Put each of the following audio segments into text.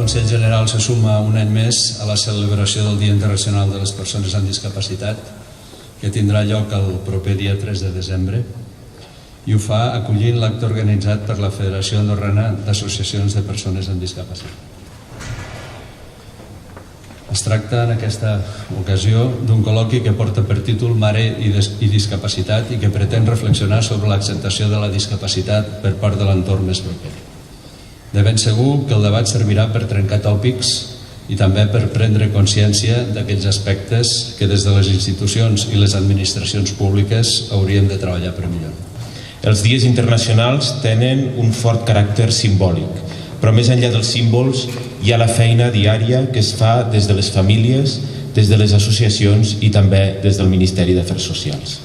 Consell General se suma un any més a la celebració del Dia Internacional de les Persones amb Discapacitat, que tindrà lloc el proper dia 3 de desembre, i ho fa acollint l'acte organitzat per la Federació Andorrana d'Associacions de Persones amb Discapacitat. Es tracta en aquesta ocasió d'un col·loqui que porta per títol Mare i Discapacitat i que pretén reflexionar sobre l'acceptació de la discapacitat per part de l'entorn més proper. De ben segur que el debat servirà per trencar tòpics i també per prendre consciència d'aquells aspectes que des de les institucions i les administracions públiques hauríem de treballar per millorar. Els dies internacionals tenen un fort caràcter simbòlic, però més enllà dels símbols hi ha la feina diària que es fa des de les famílies, des de les associacions i també des del Ministeri d'Afers Socials.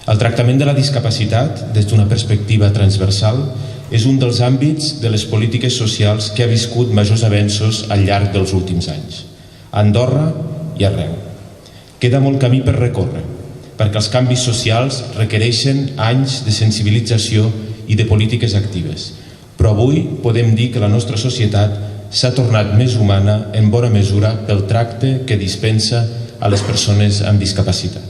El tractament de la discapacitat, des d'una perspectiva transversal, és un dels àmbits de les polítiques socials que ha viscut majors avenços al llarg dels últims anys, a Andorra i arreu. Queda molt camí per recórrer, perquè els canvis socials requereixen anys de sensibilització i de polítiques actives. Però avui podem dir que la nostra societat s'ha tornat més humana en bona mesura pel tracte que dispensa a les persones amb discapacitat.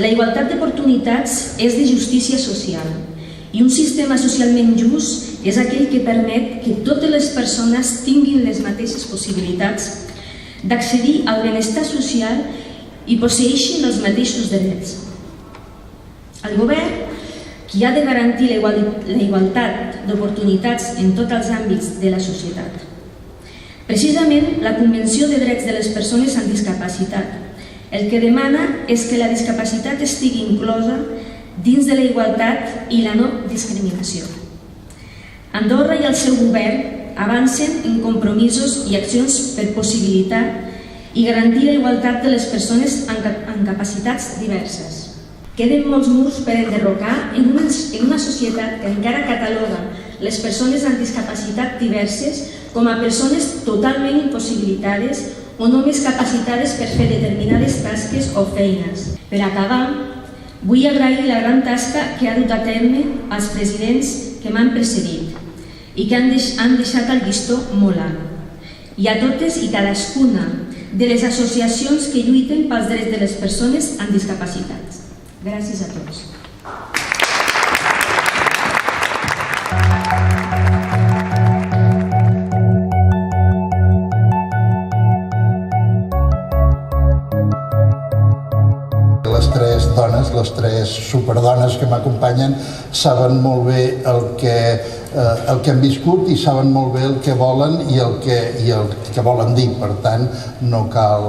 La igualtat d'oportunitats és de justícia social i un sistema socialment just és aquell que permet que totes les persones tinguin les mateixes possibilitats d'accedir al benestar social i posseeixin els mateixos drets. El govern, qui ha de garantir la igualtat d'oportunitats en tots els àmbits de la societat. Precisament, la Convenció de Drets de les Persones amb Discapacitat el que demana és que la discapacitat estigui inclosa dins de la igualtat i la no discriminació. Andorra i el seu govern avancen en compromisos i accions per possibilitar i garantir la igualtat de les persones amb capacitats diverses. Queden molts murs per enderrocar en una societat que encara cataloga les persones amb discapacitat diverses com a persones totalment impossibilitades o només capacitades per fer determinades tasques o feines. Per acabar, vull agrair la gran tasca que ha dut a terme als presidents que m'han precedit i que han deixat el llistó molt alt, i a totes i cadascuna de les associacions que lluiten pels drets de les persones amb discapacitats. Gràcies a tots. Les tres superdones que m'acompanyen saben molt bé el que han viscut i saben molt bé el que volen i el que volen dir. Per tant, no cal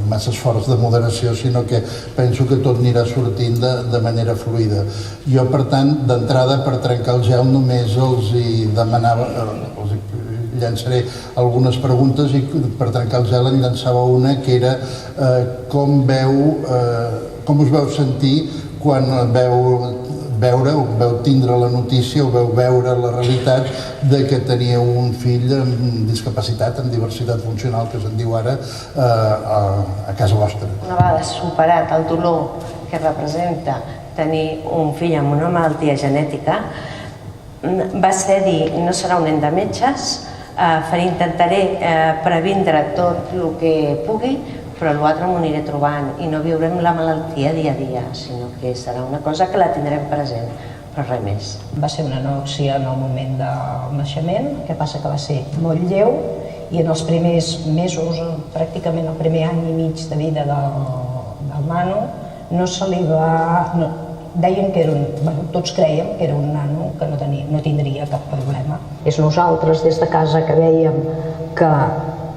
massa esforç de moderació, sinó que penso que tot anirà sortint de manera fluida. Jo, per tant, d'entrada, per trencar el gel, només els demanava, llançaré algunes preguntes i per trencar el gel en llançava una que era com us veu sentir quan veu tindre la notícia o veu veure la realitat de que teníeu un fill amb discapacitat, amb diversitat funcional, que se'n diu ara, a casa vostra. Una vegada superat el dolor que representa tenir un fill amb una malaltia genètica, va ser dir, no serà un nen de metges, intentaré previndre tot el que pugui, però l'altre m'ho aniré trobant i no viurem la malaltia dia a dia, sinó que serà una cosa que la tindrem present, però res més. Va ser una anòxia en el moment del naixement, el que passa que va ser molt lleu i en els primers mesos, pràcticament el primer any i mig de vida del nano, no se li va... Deien que era tots creiem que era un nano que no tindria cap problema. És nosaltres des de casa que vèiem que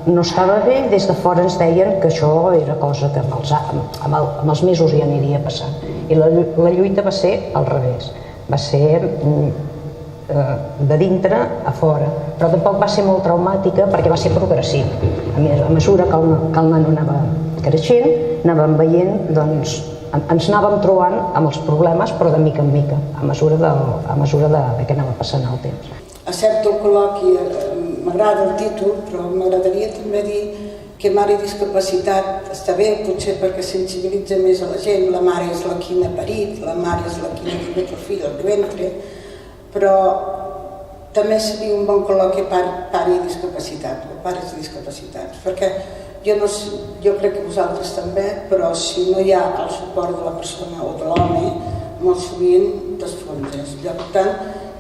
no estava bé, des de fora ens deien que això era cosa que amb els mesos ja aniria passant. I la lluita va ser al revés, va ser de dintre a fora, però tampoc va ser molt traumàtica perquè va ser progressiva. A mesura que el nano anava creixent, anàvem veient, doncs, ens anàvem trobant amb els problemes, però de mica en mica, a mesura que anava passant el temps. Accepto el col·loqui, m'agrada el títol, però m'agradaria també dir que mare i discapacitat està bé, potser perquè sensibilitza més a la gent. La mare és la qui n'ha parit, la mare és la qui n'ha tingut el fill al ventre, però també seria un bon col·loqui pare i discapacitat, o pares i discapacitats, perquè jo crec que vosaltres també, però si no hi ha el suport de la persona o de l'home, molt sovint t'esfonses. Per tant,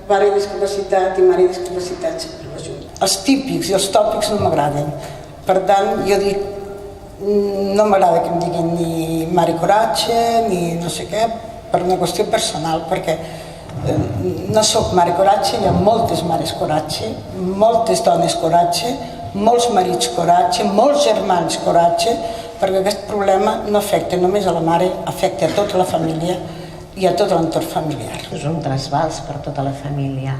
pare i discapacitat i mare i discapacitat sempre va junt. Els típics i els tòpics no m'agraden. Per tant, jo dic, no m'agrada que em diguin ni mare coratge, ni no sé què, per una qüestió personal, perquè no sóc mare coratge, hi ha moltes mares coratge, moltes dones coratge, molts marits coratge, molts germans coratge, perquè aquest problema no afecta només a la mare, afecta a tota la família i a tot l'entorn familiar. És un trasbals per tota la família.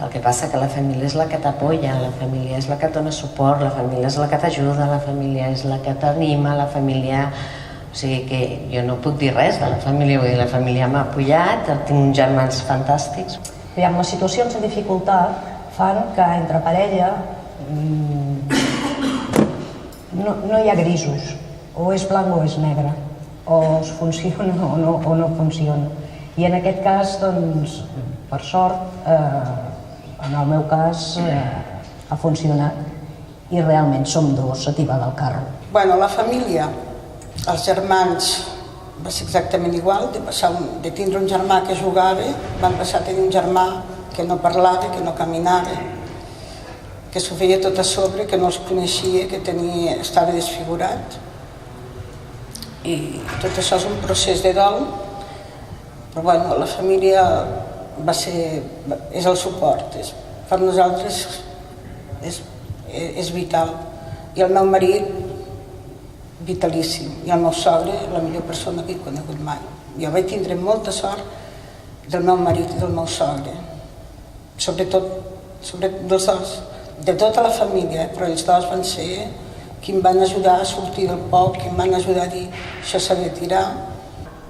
El que passa que la família és la que t'apoya, la família és la que et dona suport, la família és la que t'ajuda, la família és la que t'anima, la família... O sigui que jo no puc dir res de la família, vull dir, la família m'ha apoyat, tinc uns germans fantàstics. Aviam, les situacions de dificultat fan que entre parella no hi ha grisos, o és blanc o és negre, o es funciona o no funciona. I en aquest cas, doncs, per sort, en el meu cas ha funcionat i realment som dos a tibar del carro. Bueno, la família, els germans, va ser exactament igual, de tindre un germà que jugava, van passar a tenir un germà que no parlava, que no caminava, que s'ho feia tot a sobre, que no els coneixia, que estava desfigurat. I tot això és un procés de dol, però bueno, la família és el suport, per nosaltres és vital. I el meu marit, vitalíssim, i el meu sogre, la millor persona que he conegut mai. Jo vaig tindre molta sort del meu marit i del meu sogre, sobretot dels dos, de tota la família, però ells dos van ser qui em van ajudar a sortir del poc, qui em van ajudar a dir això s'ha de tirar.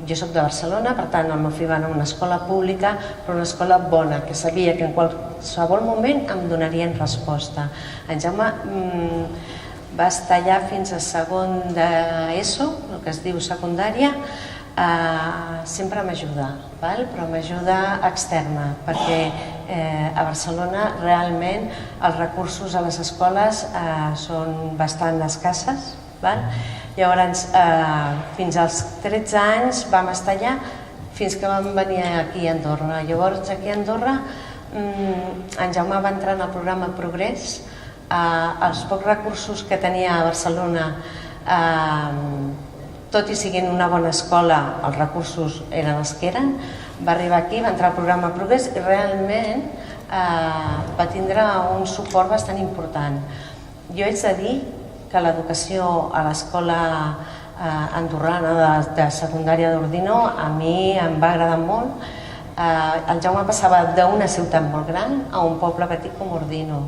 Jo soc de Barcelona, per tant el meu fill va anar a una escola pública, però una escola bona, que sabia que en qualsevol moment em donarien resposta. En Jaume va estar allà fins a segon d'ESO, el que es diu secundària, sempre m'ajuda, però m'ajuda externa, perquè a Barcelona realment els recursos a les escoles són bastant escasses. Llavors, fins als 13 anys vam estar allà, fins que vam venir aquí a Andorra. Llavors, aquí a Andorra, en Jaume va entrar en el programa Progrés. Els pocs recursos que tenia a Barcelona, tot i siguin una bona escola, els recursos eren els que eren. Va arribar aquí, va entrar al programa Progrés i realment va tindre un suport bastant important. Jo haig de dir que l'educació a l'escola andorrana de secundària d'Ordino a mi em va agradar molt. El Jaume passava d'una ciutat molt gran a un poble petit com Ordino.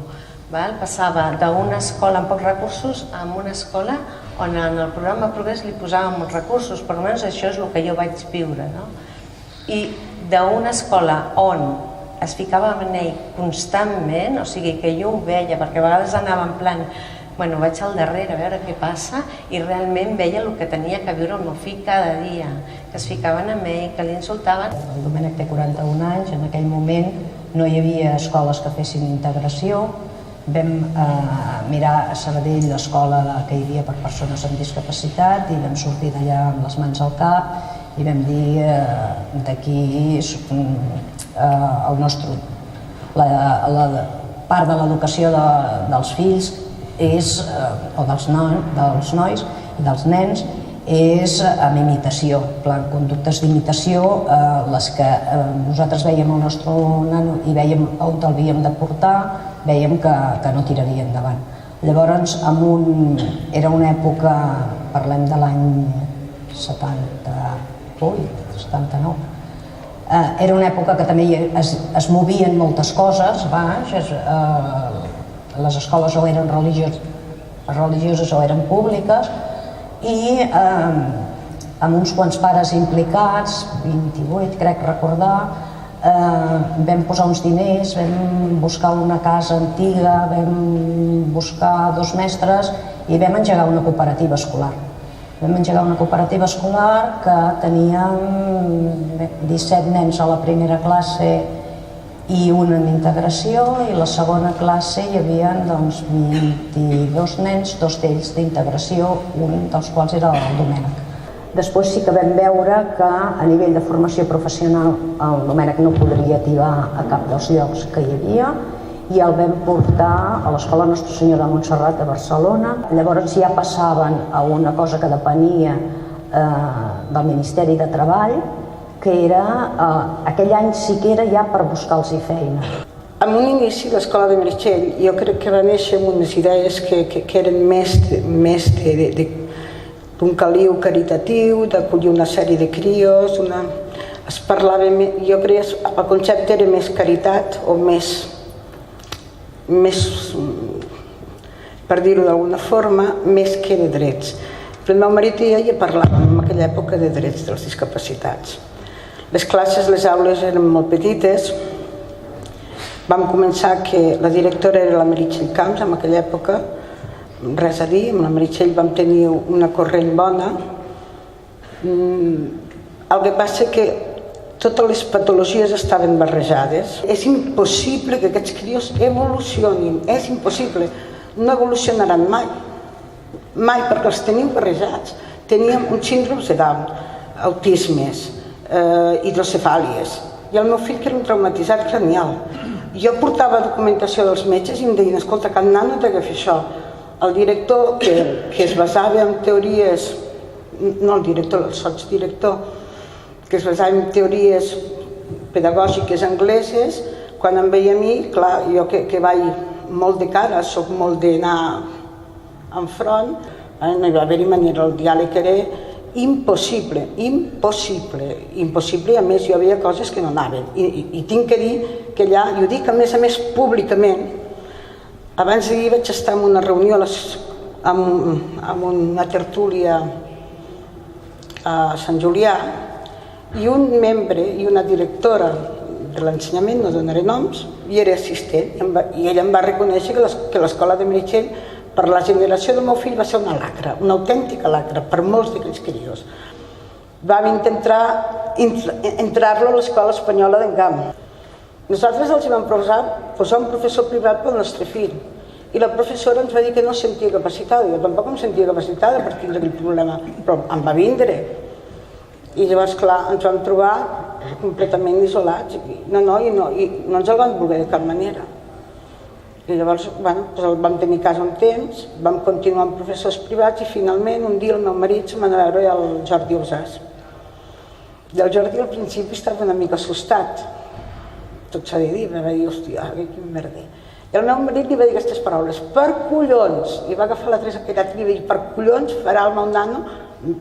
Passava d'una escola amb pocs recursos a una escola on en el programa Progrés li posàvem molts recursos, per almenys això és el que jo vaig viure. I d'una escola on es ficava en ell constantment, o sigui que jo ho veia, perquè a vegades anava en plan bueno, vaig al darrere a veure què passa i realment veia el que tenia que viure el meu fill cada dia, que es ficaven amb ell, que l'insultaven. El Domènec té 41 anys, en aquell moment no hi havia escoles que fessin integració. Vam mirar a Sabadell l'escola que hi havia per persones amb discapacitat i vam sortir d'allà amb les mans al cap i vam dir d'aquí el nostre... La part de l'educació dels fills o dels nois i dels nens és amb imitació, conductes d'imitació, les que nosaltres veiem el nostre nano i veiem on l'havíem de portar, veiem que no tiraria endavant. Llavors, era una època, parlem de l'any 78, 79, era una època que també es movien moltes coses, les escoles o eren religioses o eren públiques, i amb uns quants pares implicats, 28 crec recordar, vam posar uns diners, vam buscar una casa antiga, vam buscar 2 mestres i vam engegar una cooperativa escolar. Vam engegar una cooperativa escolar que teníem 17 nens a la primera classe i un en integració, i la segona classe hi havia 22 nens, 2 d'ells d'integració, un dels quals era el Domènec. Després sí que vam veure que a nivell de formació professional el Domènec no podria tirar a cap dels llocs que hi havia i el vam portar a l'Escola Nostra Senyora de Montserrat de Barcelona. Llavors ja passaven a una cosa que depenia del Ministeri de Treball, que era, aquell any sí que era ja per buscar-los feina. En un inici l'Escola de Meritxell jo crec que va néixer amb unes idees que eren més d'un caliu caritatiu, d'acollir una sèrie de crios, es parlava, jo crec que el concepte era més caritat o més, per dir-ho d'alguna forma, més que de drets. Però el meu marit i jo ja parlàvem en aquella època de drets dels discapacitats. Les classes, les aules eren molt petites. Vam començar que la directora era la Meritxell Camps en aquella època, res a dir, amb la Meritxell vam tenir una corrent bona. El que passa que totes les patologies estaven barrejades. És impossible que aquests crios evolucionin, és impossible. No evolucionaran mai, mai, perquè els tenim barrejats. Teníem un síndromes de Down, autismes, hidrocefàlies, i el meu fill que era un traumatitzat cranial. Jo portava documentació dels metges i em deien, escolta, que el nano té que fer això. El director, que es basava en teories, no el director, el sotsdirector, que es basava en teories pedagògiques angleses, quan em veia a mi, clar, jo que vaig molt de cara, soc molt d'anar enfront, no hi va haver-hi manera, el diàleg era impossible, impossible, impossible, i a més jo veia coses que no anaven. I tinc que dir que allà, i ho dic a més públicament, abans d'ahir vaig estar en una reunió amb una tertúlia a Sant Julià, i un membre i una directora de l'ensenyament, no donaré noms, i era assistent, i ella em va reconèixer que l'Escola de Meritxell, per la generació del meu fill, va ser una lacra, una autèntica lacra, per molts d'aquells crios. Vam intentar entrar-lo a l'Escola Espanyola d'Engam. Nosaltres els vam posar un professor privat pel nostre fill, i la professora ens va dir que no es sentia capacitada. Jo tampoc em sentia capacitada per tindre aquell problema, però em va vindre. I llavors, clar, ens vam trobar completament isolats. I no ens el van voler de cap manera. I llavors, el vam tenir a casa un temps, vam continuar amb professors privats i finalment un dia el meu marit se'n va anar a veure el Jordi Usàs. I el Jordi al principi estava una mica assustat, tot s'ha de dir, va dir, hòstia, quin merder. I el meu marit li va dir aquestes paraules, per collons, i va agafar la Teresa Queirat i li va dir, per collons farà el meu nano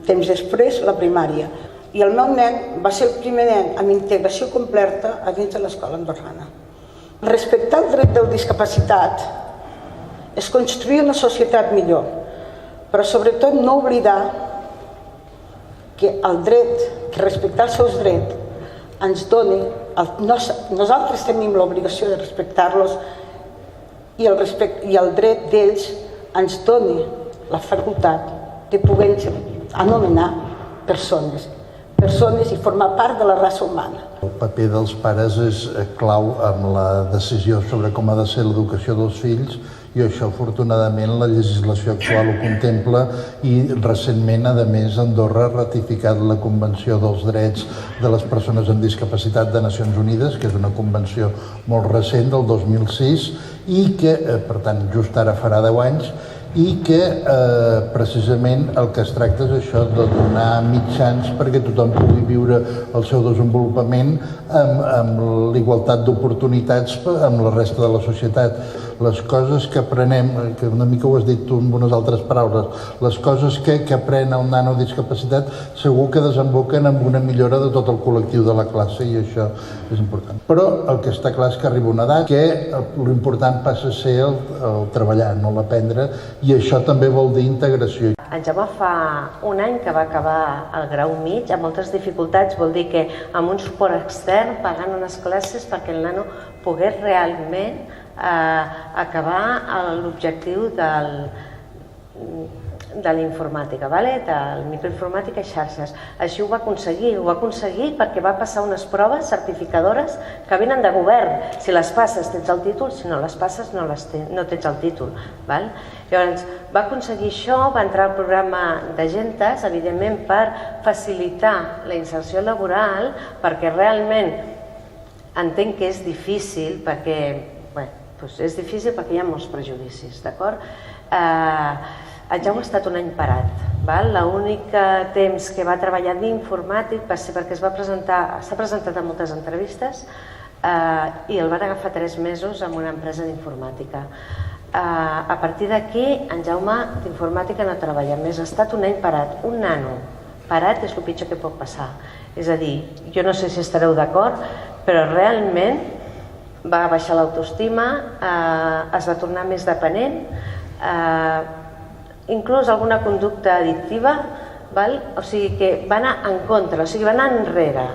temps després la primària. I el meu nen va ser el primer nen amb integració completa a dins de l'escola andorrana. Respectar el dret del discapacitat és construir una societat millor, però sobretot no oblidar que el dret, que respectar els seus drets ens doni, nosaltres tenim l'obligació de respectar-los i el dret d'ells ens doni la facultat de poder anomenar persones i formar part de la raça humana. El paper dels pares és clau en la decisió sobre com ha de ser l'educació dels fills, i això afortunadament la legislació actual ho contempla, i recentment, a més, Andorra ha ratificat la Convenció dels Drets de les Persones amb Discapacitat de Nacions Unides, que és una convenció molt recent, del 2006, i que, per tant, just ara farà 10 anys, i que precisament el que es tracta és això, de donar mitjans perquè tothom pugui viure el seu desenvolupament amb l'igualtat d'oportunitats amb la resta de la societat. Les coses que aprenem, que una mica ho has dit tu amb unes altres paraules, les coses que aprèn el nano discapacitat segur que desemboquen en una millora de tot el col·lectiu de la classe, i això és important. Però el que està clar és que arriba una edat que l'important passa a ser el treballar, no l'aprendre, i això també vol dir integració. En Jaume fa un any que va acabar el grau mig, amb moltes dificultats, vol dir que amb un suport extern, pagant unes classes perquè el nano pogués realment acabar l'objectiu de l'informàtica, del microinformàtica i xarxes. Així ho va aconseguir perquè va passar unes proves certificadores que venen de govern. Si les passes tens el títol, si no les passes no tens el títol. Llavors va aconseguir això, va entrar al programa d'Agentes, evidentment per facilitar la inserció laboral, perquè realment entenc que és difícil, perquè hi ha molts prejudicis, d'acord? El Jaume ha estat un any parat. L'únic temps que va treballar d'informàtic va ser perquè s'ha presentat a moltes entrevistes i el van agafar 3 mesos en una empresa d'informàtica. A partir d'aquí, en Jaume d'informàtica no ha treballat més, ha estat un any parat. Un nano parat és el pitjor que pot passar. És a dir, jo no sé si estareu d'acord, però realment va baixar l'autoestima, es va tornar més dependent, inclús alguna conducta addictiva, o sigui que va anar en contra, o sigui va anar enrere,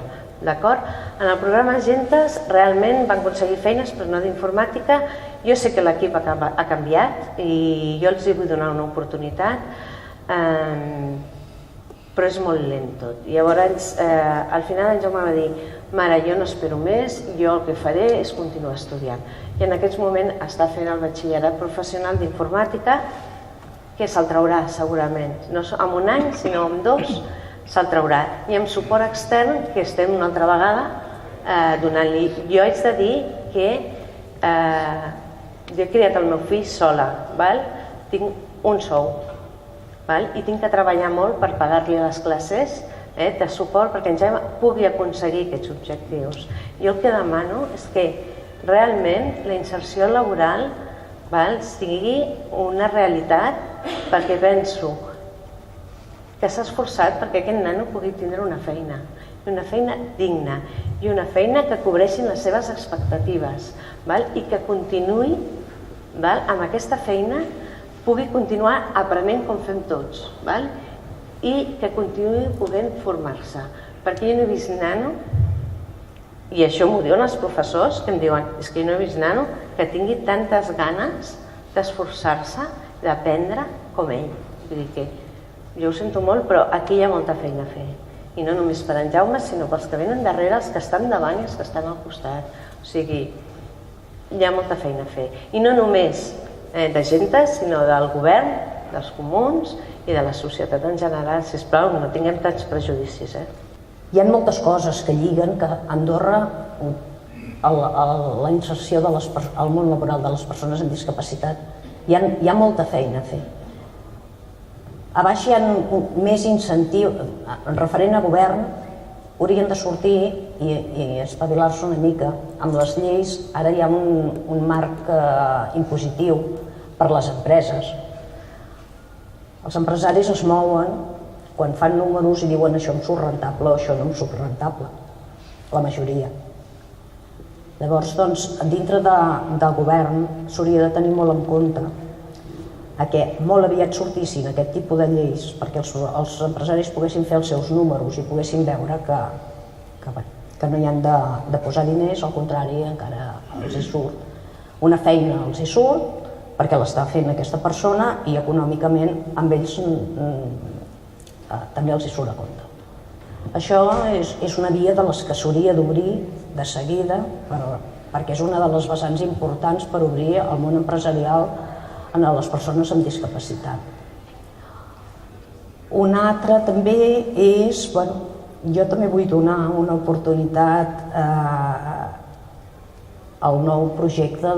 d'acord? En el programa Agentes realment van aconseguir feines, però no d'informàtica. Jo sé que l'equip ha canviat i jo els vull donar una oportunitat, però és molt lent tot. Llavors, al final en Jaume va dir: mare, jo no espero més, jo el que faré és continuar estudiant. I en aquest moment està fent el batxillerat professional d'informàtica, que se'l traurà segurament, no en un any, sinó en 2, se'l traurà. I amb suport extern, que estem una altra vegada donant-li. Jo haig de dir que jo he criat el meu fill sola, tinc un sou, i tinc que treballar molt per pagar-li les classes de suport perquè en Jaume pugui aconseguir aquests objectius. Jo el que demano és que realment la inserció laboral sigui una realitat, perquè penso que s'ha esforçat perquè aquest nano pugui tindre una feina digna i una feina que cobreixin les seves expectatives i que continuï amb aquesta feina, pugui continuar aprenent com fem tots i que continuï podent formar-se, perquè jo no he vist nano, i això m'ho diuen els professors, que em diuen: és que jo no he vist nano que tingui tantes ganes d'esforçar-se, d'aprendre com ell. Vull dir que jo ho sento molt, però aquí hi ha molta feina a fer, i no només per en Jaume, sinó pels que venen darrere, els que estan davant i els que estan al costat. O sigui, hi ha molta feina a fer, i no només d'Agentes, sinó del govern, dels comuns i de la societat en general. Sisplau, no tinguem tants prejudicis. Hi ha moltes coses que lliguen que Andorra, la inserció al món laboral de les persones amb discapacitat, hi ha molta feina a fer. A baix hi ha més incentiu, referent a govern, haurien de sortir i espavilar-se una mica. Amb les lleis ara hi ha un marc impositiu per a les empreses. Els empresaris es mouen quan fan números i diuen: això em surt rentable o això no em surt rentable, la majoria. Llavors, dintre del govern s'hauria de tenir molt en compte que molt aviat sortissin aquest tipus de lleis perquè els empresaris poguessin fer els seus números i poguessin veure que no hi han de posar diners, al contrari, encara els hi surt una feina, els hi surt perquè l'està fent aquesta persona i econòmicament amb ells també els hi surt a compte. Això és una via de les que s'hauria d'obrir de seguida, perquè és una de les vessants importants per obrir el món empresarial a les persones amb discapacitat. Un altre també és, jo també vull donar una oportunitat al nou projecte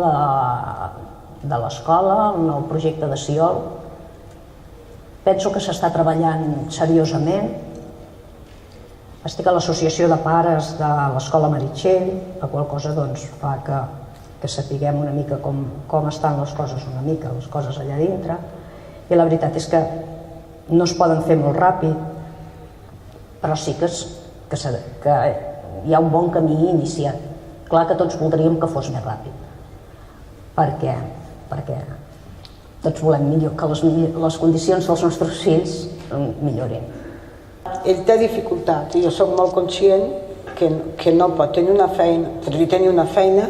de l'escola, al nou projecte de SIOL. Penso que s'està treballant seriosament. Estic a l'associació de pares de l'escola Meritxell, la qual cosa fa que sapiguem una mica com estan les coses allà dintre. I la veritat és que no es poden fer molt ràpid, però sí que hi ha un bon camí iniciat. Clar que tots voldríem que fos més ràpid, perquè tots volem que les condicions dels nostres fills millorin. Ell té dificultat i jo soc molt conscient que no pot tenir una feina, tenir una feina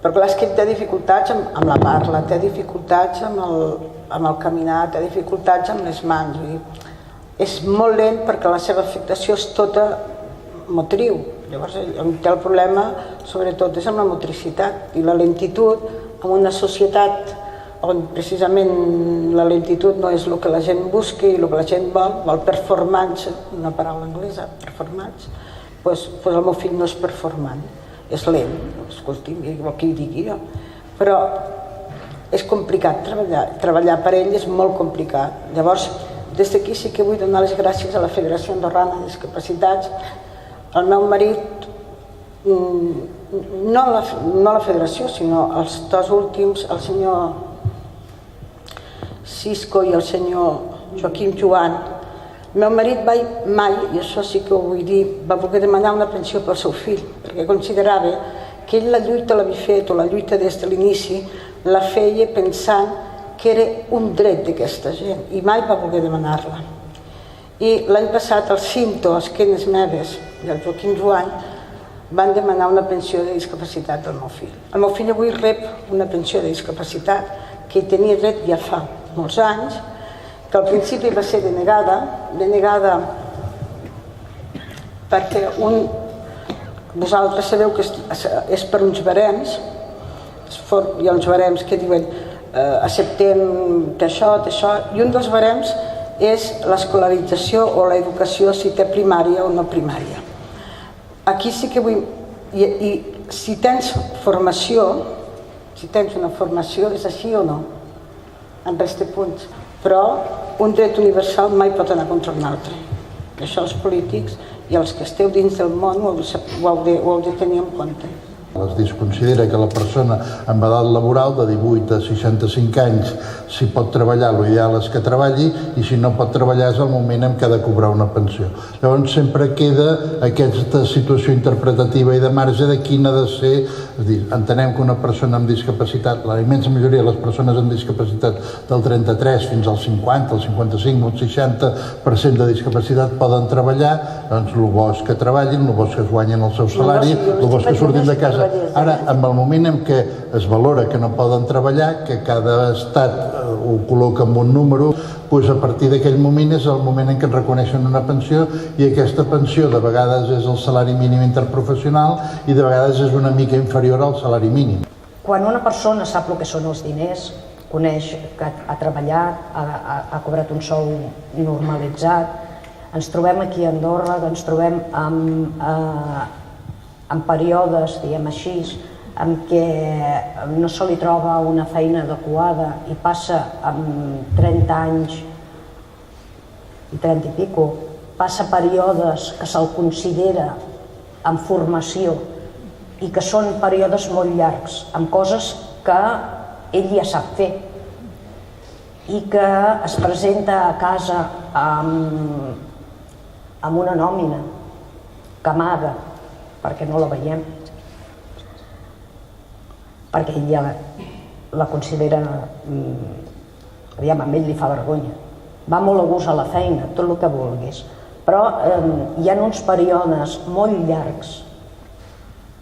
Però clar, és que té dificultats amb la parla, té dificultats amb el caminar, té dificultats amb les mans. És molt lent perquè la seva afectació és tota motriu. Llavors, on té el problema, sobretot, és amb la motricitat i la lentitud en una societat on precisament la lentitud no és el que la gent busca i el que la gent vol performance, una paraula anglesa, performance, doncs el meu fill no és performant, és lent, escolti, vol que hi digui jo, però és complicat treballar per ell, és molt complicat. Llavors, des d'aquí sí que vull donar les gràcies a la Federació Andorrana de Discapacitats, al meu marit, no a la federació, sinó els dos últims, el senyor Cisco i el senyor Joaquim Joan. El meu marit mai, i això sí que ho vull dir, va voler demanar una pensió pel seu fill, perquè considerava que ell la lluita l'havia fet, o la lluita des de l'inici, la feia pensant que era un dret d'aquesta gent, i mai va voler demanar-la. I l'any passat el Cinto, esquenes meves, i el Joaquim Joan van demanar una pensió de discapacitat del meu fill. El meu fill avui rep una pensió de discapacitat que hi tenia dret ja fa molts anys, que al principi va ser denegada perquè vosaltres sabeu que és per uns barems, hi ha uns barems que diuen acceptem d'això, i un dels barems és l'escolarització o l'educació, si té primària o no primària. Aquí sí que vull... I si tens formació, si tens una formació, és així o no? En resta punts. Però un dret universal mai pot anar contra un altre. Això els polítics i els que esteu dins del món ho heu de tenir en compte. Es considera que la persona amb edat laboral de 18 a 65 anys, si pot treballar, l'ideal és que treballi, i si no pot treballar és el moment en què ha de cobrar una pensió. Llavors sempre queda aquesta situació interpretativa i de marge de quina ha de ser. És dir, entenem que una persona amb discapacitat, la immensa majoria de les persones amb discapacitat del 33 fins al 50, el 55 o el 60% de discapacitat poden treballar, doncs el bo és que treballin, el bo és que es guanyin el seu salari, el bo és que surtin de casa. Ara, en el moment en què es valora que no poden treballar, que cada estat ho col·loca en un número, doncs a partir d'aquell moment és el moment en què et reconeixen una pensió, i aquesta pensió de vegades és el salari mínim interprofessional i de vegades és una mica inferior al salari mínim. Quan una persona sap el que són els diners, coneix que ha treballat, ha cobrat un sou normalitzat, ens trobem aquí a Andorra, ens trobem en períodes, diguem així, en què no se li troba una feina adequada i passa amb 30 anys i 30 i pico, passa períodes que se'l considera en formació i que són períodes molt llargs, amb coses que ell ja sap fer i que es presenta a casa amb una nòmina que amaga perquè no la veiem, perquè ell ja la considera, aviam, a ell li fa vergonya. Va molt a gust a la feina, tot el que vulguis, però hi ha uns períodes molt llargs,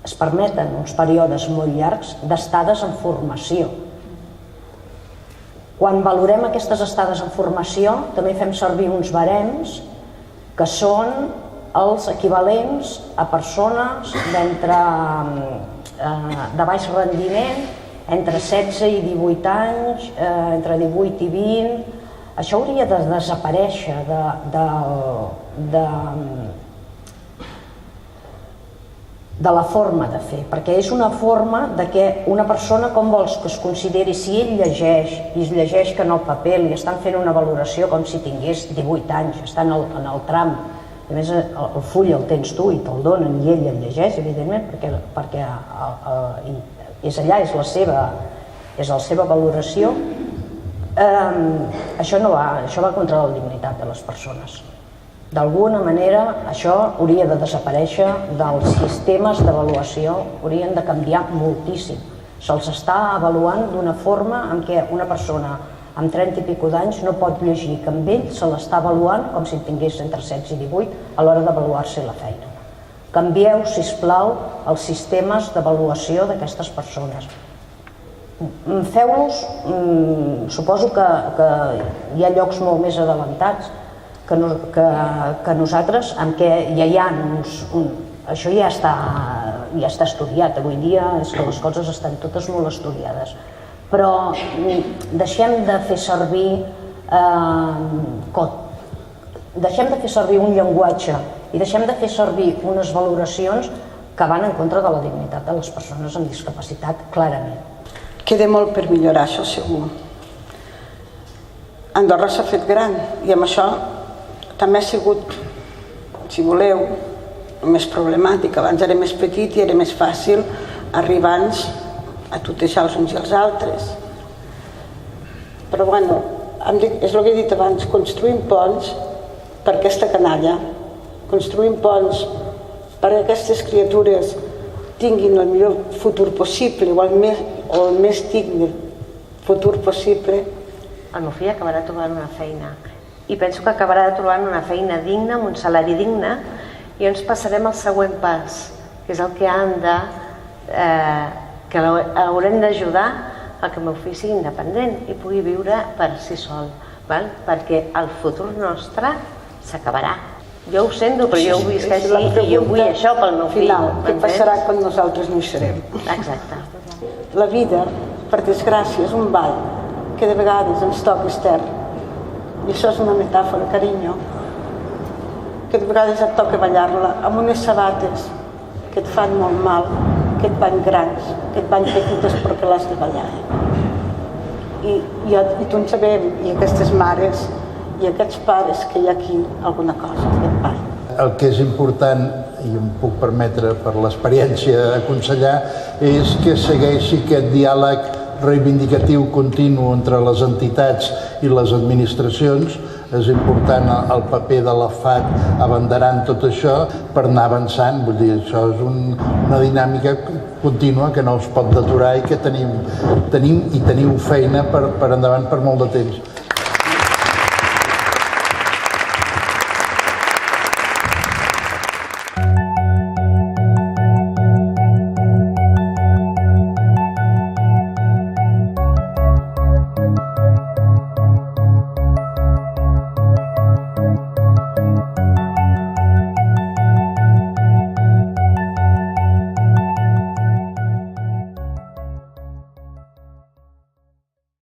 es permeten uns períodes molt llargs d'estades en formació. Quan valorem aquestes estades en formació, també fem servir uns barems que són els equivalents a persones de baix rendiment, entre 16 i 18 anys, entre 18 i 20. Això hauria de desaparèixer de la forma de fer, perquè és una forma de que una persona, com vols que es consideri, si ell llegeix i es llegeix que en el paper li estan fent una valoració com si tingués 18 anys, està en el tram, a més el full el tens tu i te'l donen i ell el llegeix, evidentment, perquè és allà, és la seva valoració. Això no va, això va contra la dignitat de les persones. D'alguna manera això hauria de desaparèixer dels sistemes d'avaluació, haurien de canviar moltíssim. Se'ls està avaluant d'una forma en què una persona amb 30 i pico d'anys no pot llegir que amb ell se l'està avaluant com si tingués entre 16 i 18 a l'hora d'avaluar-se la feina. Canvieu, sisplau, els sistemes d'avaluació d'aquestes persones. Feu-los, suposo que hi ha llocs molt més adelantats que nosaltres, en què ja hi ha això ja està estudiat. Avui dia és que les coses estan totes molt estudiades. Però deixem de fer servir un llenguatge i deixem de fer servir unes valoracions que van en contra de la dignitat de les persones amb discapacitat, clarament. Queda molt per millorar, això segur. Andorra s'ha fet gran i amb això també ha sigut, si voleu, més problemàtic. Abans era més petit i era més fàcil arribar a tutejar els uns i els altres. Però bueno, és el que he dit abans, construïm ponts per aquesta canalla, construïm ponts perquè aquestes criatures tinguin el millor futur possible o el més digne futur possible. El meu fill acabarà trobant una feina i penso que acabarà trobant una feina digna, amb un salari digne, i ens passarem al següent pas, que és el que que haurem d'ajudar a que el meu fill sigui independent i pugui viure per si sol, perquè el futur nostre s'acabarà. Jo ho sento, però jo ho visc així i jo vull això pel meu fill. Què passarà quan nosaltres no hi serem? Exacte. La vida, per desgràcia, és un ball que de vegades ens toca estern. I això és una metàfora, carinyo, que de vegades et toca ballar-la amb unes sabates que et fan molt mal, que et van grans, que et van petites perquè l'has de ballar. I tu en sabem, i aquestes mares i aquests pares, que hi ha aquí alguna cosa d'aquest ball. El que és important, i em puc permetre per l'experiència aconsellar, és que segueixi aquest diàleg reivindicatiu continu entre les entitats i les administracions. És important el paper de la FAT abanderant tot això per anar avançant. Vull dir, això és una dinàmica contínua que no es pot deturar i que teniu feina per endavant per molt de temps.